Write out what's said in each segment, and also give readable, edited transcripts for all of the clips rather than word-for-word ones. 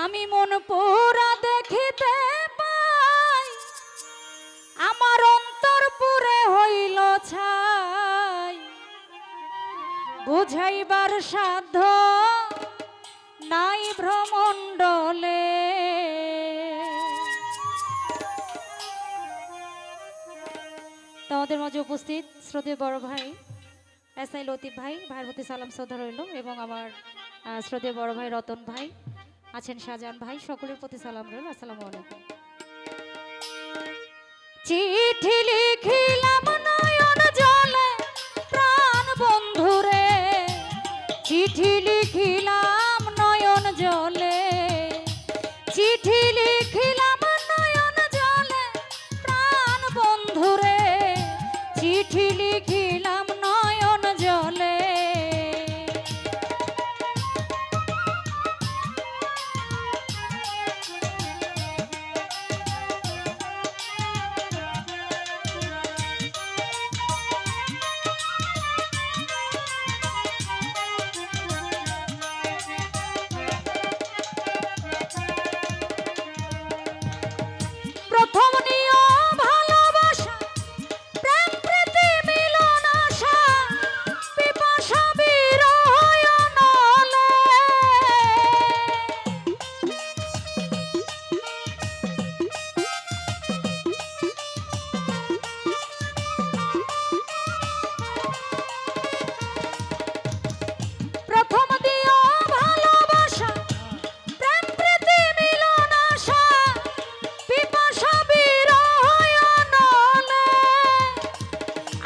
আমি মন পুরা দেখিতে পাই, আমার অন্তর পুরে হইল ছাই, বুঝাইবার সাধ্য নাই ভ্রমণ্ডলে। তোমাদের মাঝে উপস্থিত শ্রদ্ধেয় বড় ভাই এসআই লতিফ ভাই, ভাইয়ের প্রতি সালাম শ্রদ্ধা রইল, এবং আমার শ্রদ্ধেয় বড় ভাই রতন ভাই আছেন, শাহজাহান ভাই, সকলের প্রতি সালাম রইল। আসসালামু আলাইকুম। চিঠি লিখিলাম নয়ন জলে প্রাণ বন্ধুরে, চিঠি লিখিলাম নয়ন জলে, চিঠি লিখিলাম নয়ন জলে প্রাণ বন্ধুরে, চিঠি লিখিলাম নয়ন জলে। প্রথম নিয়ম ভালোবাসা, প্রেম প্রীতি মিলন আশা, পিপাসা বিরহ নলে। প্রথম নিয়ম ভালোবাসা, প্রেম প্রীতি মিলন আশা, পিপাসা বিরহ নলে।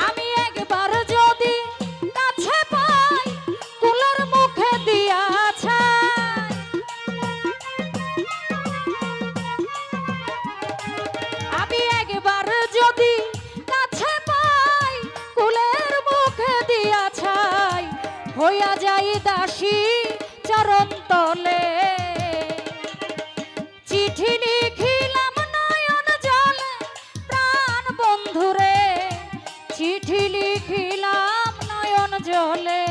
আমি একবার যদি কাছে পাই, কুলের মুখে দিয়া ছাই, আমি একবার যদি কাছে পাই, কুলের মুখে দিয়া ছাই, হইয়া যাই দাসী চরণ তলে। চিঠি লিখিলাম নয়ন জলে প্রাণ বন্ধুরে, চিঠি লিখিলাম নয়ন জলে।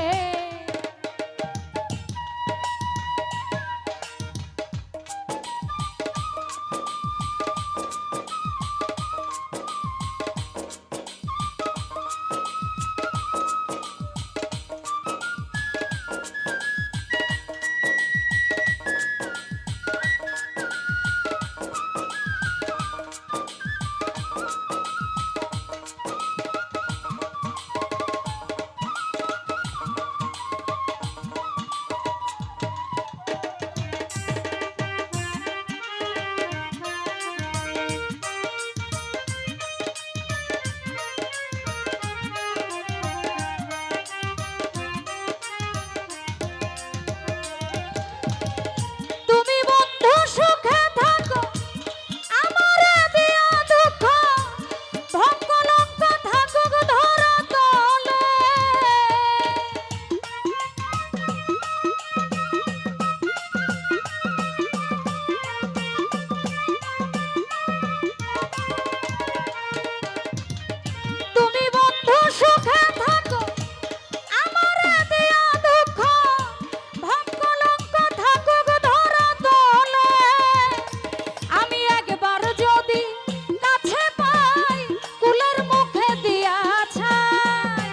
তুমি বন্ধু সুখে থাকো, আমারে দিয়া দুঃখ, ভোগ কলঙ্ক থাকুক ধরা তলে। তুমি বন্ধু সুখে থাকো, আমারে দিয়া দুঃখ, ভোগ কলঙ্ক থাকুক ধরা তলে। আমি একবার যদি কাছে পাই, কুলের মুখে দিয়া ছাই,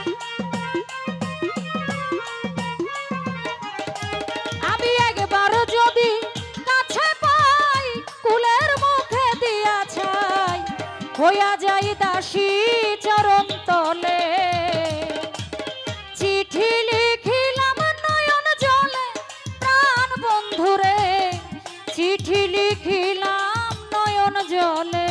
আমি একবার যদি কাছে পাই, কুলের মুখে দিয়া ছাই, হইয়া যাই দাসী চরণ তলে। চিঠি লিখিলাম নয়ন জলে প্রাণ বন্ধুরে, চিঠি লিখিলাম নয়ন জলে।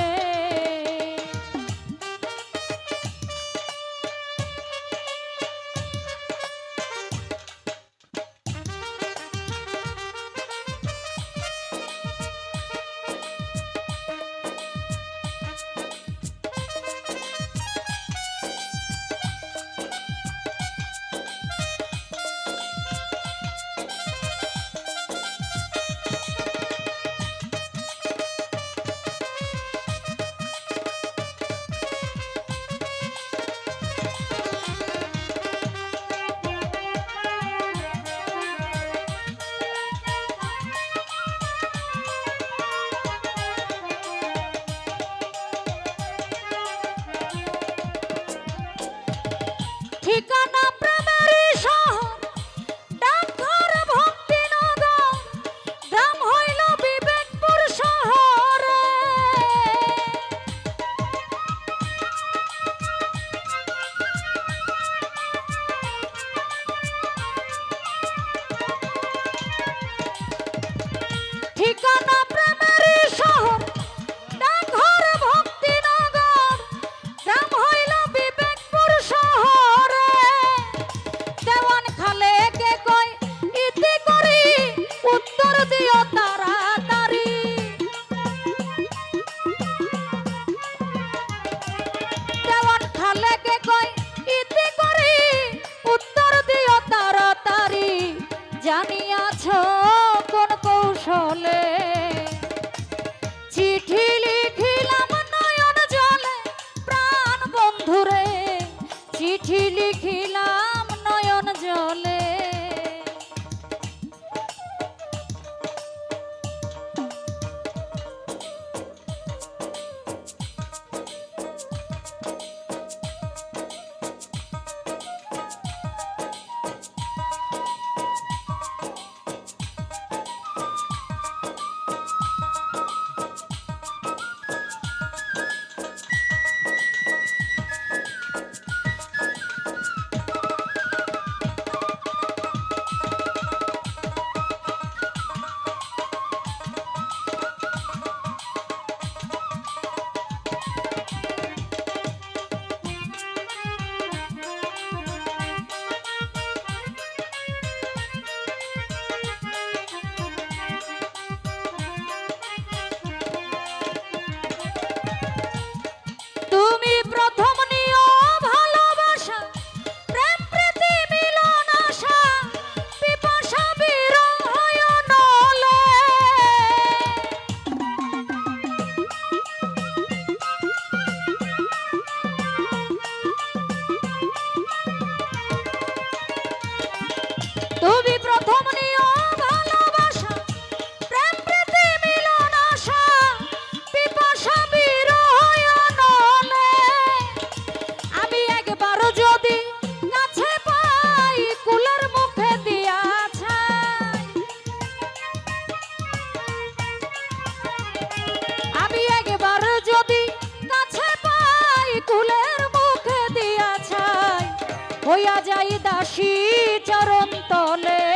জানিয়াছ কোন কৌশলে চিঠি লিখিলাম নয়ন জলে প্রাণ বন্ধুরে চিঠি লিখিলাম নয়ন জলে তুমি প্রথম নিও ভালোবাসা প্রেম প্রীতি মিলন আশা পিপাসা বিরহ নলে আমি একবার যদি কাছে পাই কুলের মুখে দিয়াছে আমি একবার যদি কাছে পাই কুলের মুখে দিয়াছে হইয়া যাই দাসী চরণ তলে